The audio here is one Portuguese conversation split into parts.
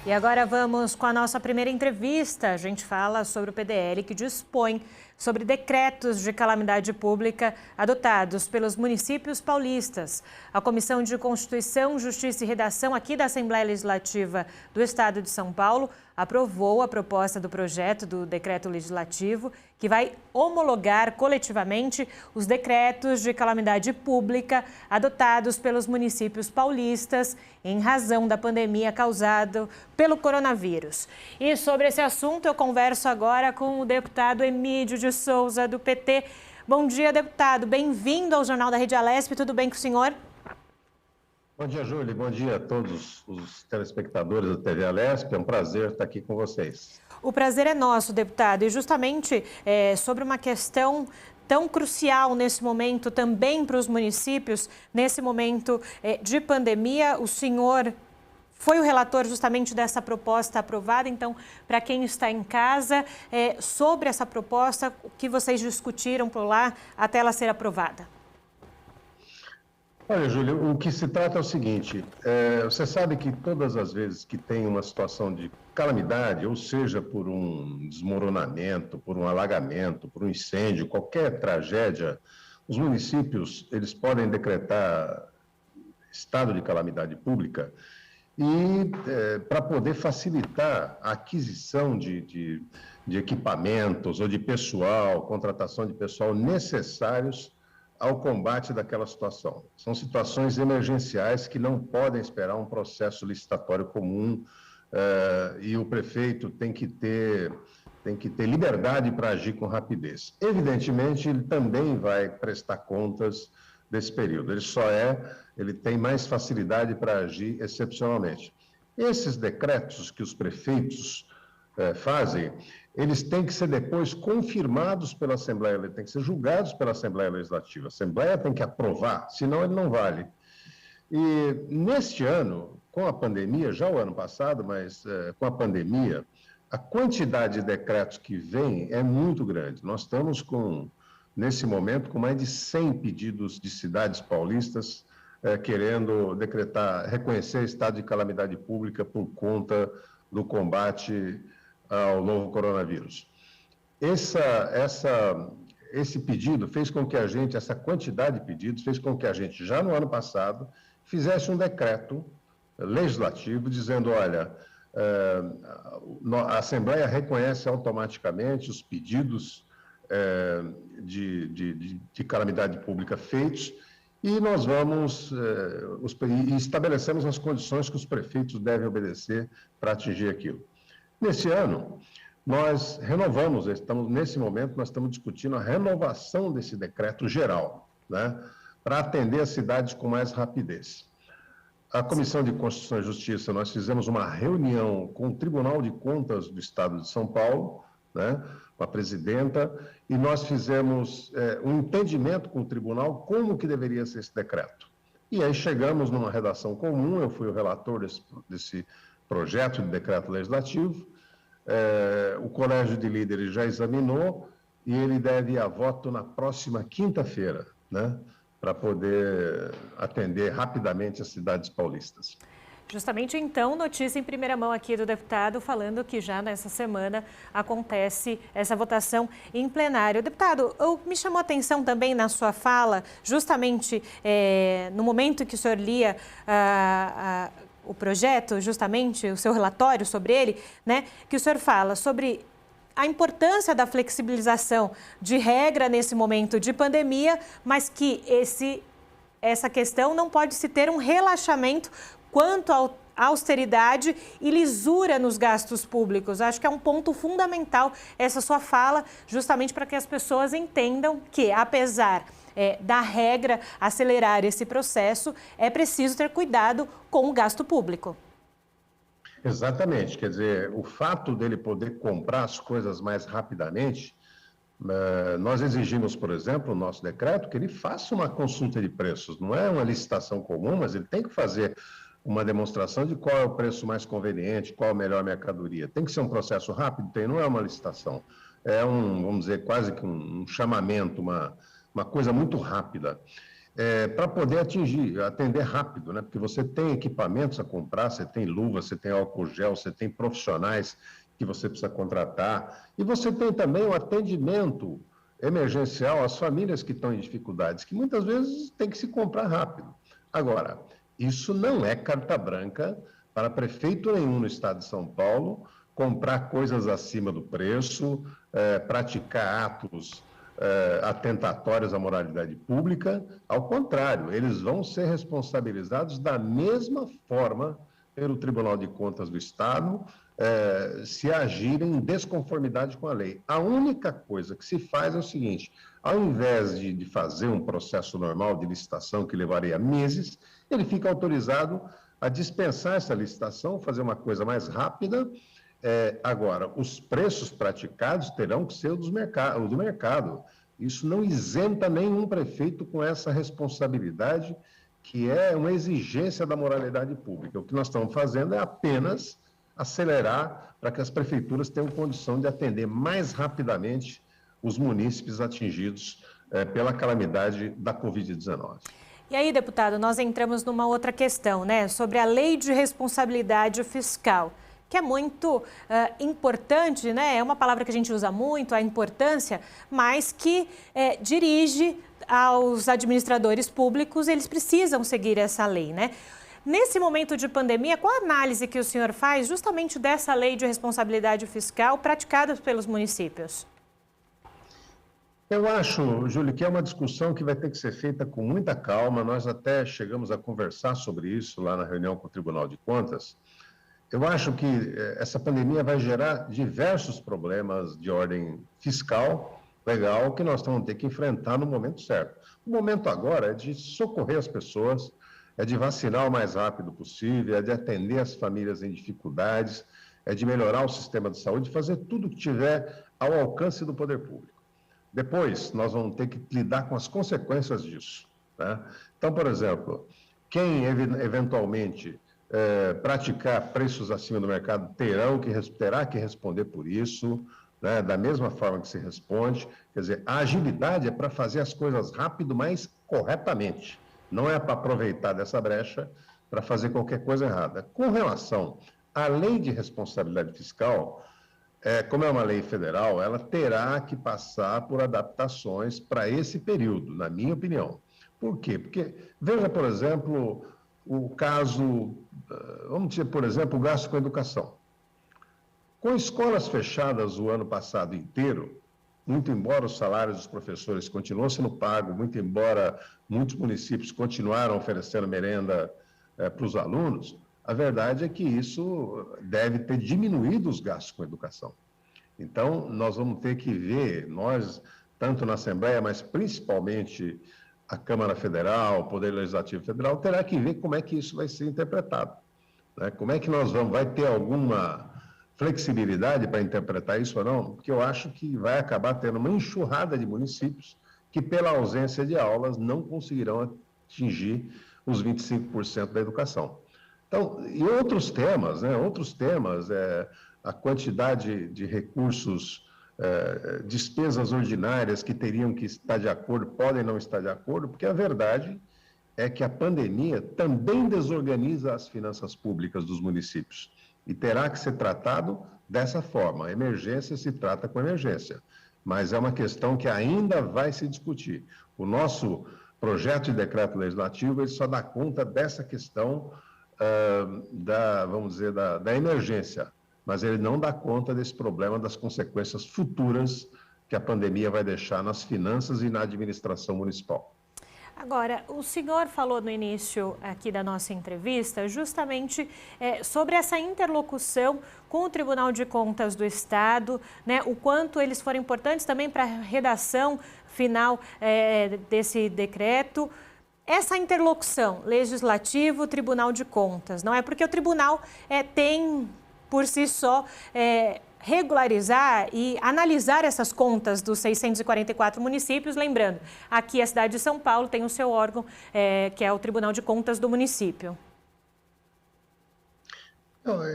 E agora vamos com a nossa primeira entrevista. A gente fala sobre o PDL que dispõe sobre decretos de calamidade pública adotados pelos municípios paulistas. A Comissão de Constituição, Justiça e Redação aqui da Assembleia Legislativa do Estado de São Paulo aprovou a proposta do projeto do decreto legislativo que vai homologar coletivamente os decretos de calamidade pública adotados pelos municípios paulistas em razão da pandemia causada pelo coronavírus. E sobre esse assunto eu converso agora com o deputado Emídio de Souza, do PT. Bom dia, deputado. Bem-vindo ao Jornal da Rede Alesp. Tudo bem com o senhor? Bom dia, Júlia. Bom dia a todos os telespectadores da TV Alesp. É um prazer estar aqui com vocês. O prazer é nosso, deputado. E justamente sobre uma questão tão crucial nesse momento também para os municípios, nesse momento de pandemia, o senhor foi o relator justamente dessa proposta aprovada. Então, para quem está em casa, sobre essa proposta, o que vocês discutiram por lá até ela ser aprovada? Olha, Júlia, o que se trata é o seguinte, você sabe que todas as vezes que tem uma situação de calamidade, ou seja, por um desmoronamento, por um alagamento, por um incêndio, qualquer tragédia, os municípios, eles podem decretar estado de calamidade pública e para poder facilitar a aquisição de equipamentos ou de pessoal, contratação de pessoal necessários ao combate daquela situação. São situações emergenciais que não podem esperar um processo licitatório comum e o prefeito tem que ter liberdade para agir com rapidez. Evidentemente, ele também vai prestar contas desse período. Ele tem mais facilidade para agir excepcionalmente. Esses decretos que os prefeitos fazem, eles têm que ser depois confirmados pela Assembleia, têm que ser julgados pela Assembleia Legislativa. A Assembleia tem que aprovar, senão ele não vale. E neste ano, com a pandemia, já o ano passado, mas com a pandemia, a quantidade de decretos que vem é muito grande. Nós estamos nesse momento, com mais de 100 pedidos de cidades paulistas querendo reconhecer estado de calamidade pública por conta do combate ao novo coronavírus. Esse pedido fez com que essa quantidade de pedidos fez com que a gente, já no ano passado, fizesse um decreto legislativo dizendo, olha, a Assembleia reconhece automaticamente os pedidos de calamidade pública feitos e nós estabelecemos as condições que os prefeitos devem obedecer para atingir aquilo. Nesse ano, nós renovamos, nesse momento, nós estamos discutindo a renovação desse decreto geral, né, para atender as cidades com mais rapidez. A Comissão de Constituição e Justiça, nós fizemos uma reunião com o Tribunal de Contas do Estado de São Paulo, né, com a presidenta, e nós fizemos um entendimento com o tribunal como que deveria ser esse decreto. E aí chegamos numa redação comum, eu fui o relator desse projeto de decreto legislativo, o Colégio de Líderes já examinou e ele deve ir a voto na próxima quinta-feira, né, para poder atender rapidamente as cidades paulistas. Justamente, então, notícia em primeira mão aqui do deputado, falando que já nessa semana acontece essa votação em plenário. Deputado, me chamou a atenção também na sua fala, justamente no momento que o senhor lia o projeto, justamente, o seu relatório sobre ele, né, que o senhor fala sobre a importância da flexibilização de regra nesse momento de pandemia, mas que essa questão não pode se ter um relaxamento quanto à austeridade e lisura nos gastos públicos. Acho que é um ponto fundamental essa sua fala, justamente para que as pessoas entendam que, apesar da regra acelerar esse processo, é preciso ter cuidado com o gasto público. Exatamente, quer dizer, o fato dele poder comprar as coisas mais rapidamente, nós exigimos, por exemplo, no nosso decreto, que ele faça uma consulta de preços, não é uma licitação comum, mas ele tem que fazer uma demonstração de qual é o preço mais conveniente, qual a melhor mercadoria. Tem que ser um processo rápido, não é uma licitação, vamos dizer, quase que um chamamento, uma coisa muito rápida. para poder atender rápido, né? Porque você tem equipamentos a comprar, você tem luvas, você tem álcool gel, você tem profissionais que você precisa contratar, e você tem também o atendimento emergencial às famílias que estão em dificuldades, que muitas vezes tem que se comprar rápido. Agora, isso não é carta branca para prefeito nenhum no estado de São Paulo comprar coisas acima do preço, praticar atos atentatórios à moralidade pública. Ao contrário, eles vão ser responsabilizados da mesma forma pelo Tribunal de Contas do Estado, se agirem em desconformidade com a lei. A única coisa que se faz é o seguinte: ao invés de fazer um processo normal de licitação que levaria meses, ele fica autorizado a dispensar essa licitação, fazer uma coisa mais rápida. Agora, os preços praticados terão que ser o do mercado. Isso não isenta nenhum prefeito com essa responsabilidade, que é uma exigência da moralidade pública. O que nós estamos fazendo é apenas acelerar para que as prefeituras tenham condição de atender mais rapidamente os munícipes atingidos pela calamidade da Covid-19. E aí, deputado, nós entramos numa outra questão, né, sobre a lei de responsabilidade fiscal, que é muito importante, né? É uma palavra que a gente usa muito, a importância, mas que dirige aos administradores públicos, eles precisam seguir essa lei, né? Nesse momento de pandemia, qual a análise que o senhor faz justamente dessa lei de responsabilidade fiscal praticada pelos municípios? Eu acho, Júlio, que é uma discussão que vai ter que ser feita com muita calma. Nós até chegamos a conversar sobre isso lá na reunião com o Tribunal de Contas. Eu acho que essa pandemia vai gerar diversos problemas de ordem fiscal, legal, que nós vamos ter que enfrentar no momento certo. O momento agora é de socorrer as pessoas, é de vacinar o mais rápido possível, é de atender as famílias em dificuldades, é de melhorar o sistema de saúde, fazer tudo que tiver ao alcance do poder público. Depois, nós vamos ter que lidar com as consequências disso, né? Então, por exemplo, quem eventualmente praticar preços acima do mercado terá que responder por isso, né? Da mesma forma que se responde. Quer dizer, a agilidade é para fazer as coisas rápido, mas corretamente. Não é para aproveitar dessa brecha para fazer qualquer coisa errada. Com relação à lei de responsabilidade fiscal, como é uma lei federal, ela terá que passar por adaptações para esse período, na minha opinião. Por quê? Porque, veja, por exemplo, o caso, vamos dizer, por exemplo, o gasto com educação. Com escolas fechadas o ano passado inteiro, muito embora os salários dos professores continuam sendo pagos, muito embora muitos municípios continuaram oferecendo merenda para os alunos, a verdade é que isso deve ter diminuído os gastos com educação. Então, nós vamos ter que ver, nós, tanto na Assembleia, mas principalmente a Câmara Federal, o Poder Legislativo Federal, terá que ver como é que isso vai ser interpretado, né? Como é que vai ter alguma flexibilidade para interpretar isso ou não? Porque eu acho que vai acabar tendo uma enxurrada de municípios que, pela ausência de aulas, não conseguirão atingir os 25% da educação. Então, e outros temas, né? A quantidade de recursos, despesas ordinárias que teriam que estar de acordo, podem não estar de acordo, porque a verdade é que a pandemia também desorganiza as finanças públicas dos municípios e terá que ser tratado dessa forma. A emergência se trata com emergência, mas é uma questão que ainda vai se discutir. O nosso projeto de decreto legislativo ele só dá conta dessa questão da emergência, mas ele não dá conta desse problema das consequências futuras que a pandemia vai deixar nas finanças e na administração municipal. Agora, o senhor falou no início aqui da nossa entrevista justamente sobre essa interlocução com o Tribunal de Contas do Estado, né, o quanto eles foram importantes também para a redação final desse decreto. Essa interlocução legislativo-Tribunal de Contas, não é? Porque o tribunal tem, por si só, regularizar e analisar essas contas dos 644 municípios. Lembrando, aqui a cidade de São Paulo tem o seu órgão, que é o Tribunal de Contas do município.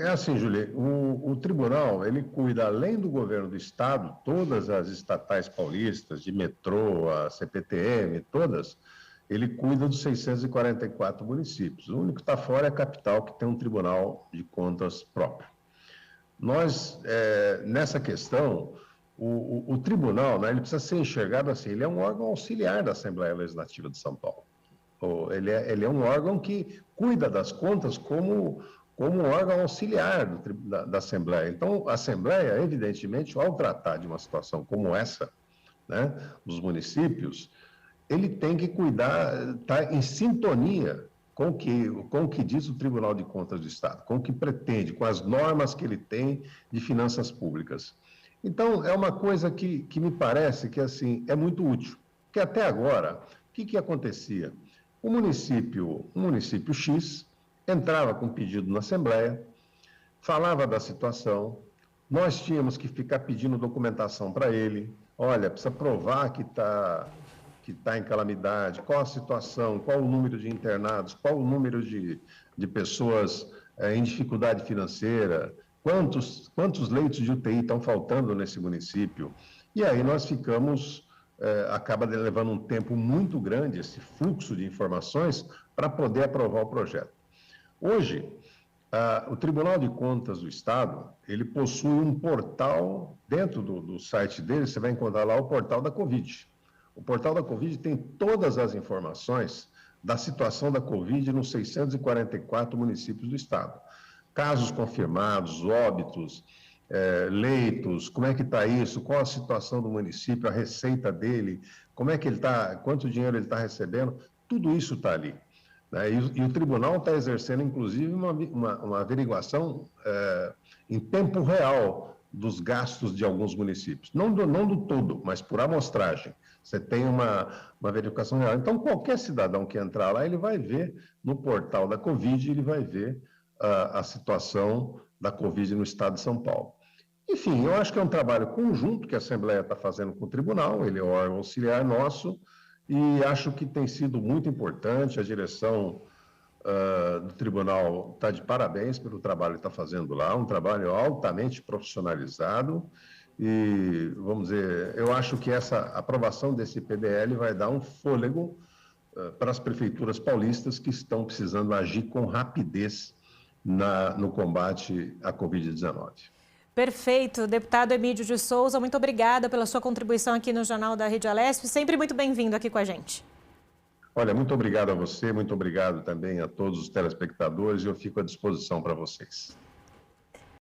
É assim, Julie, o tribunal, ele cuida, além do governo do estado, todas as estatais paulistas, de metrô, a CPTM, todas, ele cuida dos 644 municípios. O único que está fora é a capital, que tem um Tribunal de Contas próprio. Nós, nessa questão, o tribunal, né, ele precisa ser enxergado assim, ele é um órgão auxiliar da Assembleia Legislativa de São Paulo. Ele é um órgão que cuida das contas como um órgão auxiliar da Assembleia. Então, a Assembleia, evidentemente, ao tratar de uma situação como essa, né, dos municípios, ele tem que cuidar, estar em sintonia com o que diz o Tribunal de Contas do Estado, com o que pretende, com as normas que ele tem de finanças públicas. Então, é uma coisa que me parece que assim, é muito útil. Porque até agora, o que acontecia? Um município X entrava com pedido na Assembleia, falava da situação, nós tínhamos que ficar pedindo documentação para ele, olha, precisa provar que está em calamidade, qual a situação, qual o número de internados, qual o número de pessoas em dificuldade financeira, quantos leitos de UTI estão faltando nesse município. E aí nós ficamos, acaba levando um tempo muito grande, esse fluxo de informações, para poder aprovar o projeto. Hoje, o Tribunal de Contas do Estado, ele possui um portal, dentro do site dele, você vai encontrar lá o portal da Covid. O portal da Covid tem todas as informações da situação da Covid nos 644 municípios do estado. Casos confirmados, óbitos, leitos, como é que está isso, qual a situação do município, a receita dele, como é que ele está, quanto dinheiro ele está recebendo, tudo isso está ali. Né? E o tribunal está exercendo, inclusive, uma averiguação em tempo real dos gastos de alguns municípios. Não do todo, mas por amostragem. Você tem uma verificação real. Então, qualquer cidadão que entrar lá, ele vai ver no portal da Covid, ele vai ver a situação da Covid no estado de São Paulo. Enfim, eu acho que é um trabalho conjunto que a Assembleia está fazendo com o tribunal, ele é o órgão auxiliar nosso, e acho que tem sido muito importante. A direção do tribunal está de parabéns pelo trabalho que está fazendo lá, um trabalho altamente profissionalizado. E, vamos dizer, eu acho que essa aprovação desse PDL vai dar um fôlego para as prefeituras paulistas que estão precisando agir com rapidez no combate à Covid-19. Perfeito. Deputado Emídio de Souza, muito obrigada pela sua contribuição aqui no Jornal da Rede Alesp. Sempre muito bem-vindo aqui com a gente. Olha, muito obrigado a você, muito obrigado também a todos os telespectadores e eu fico à disposição para vocês.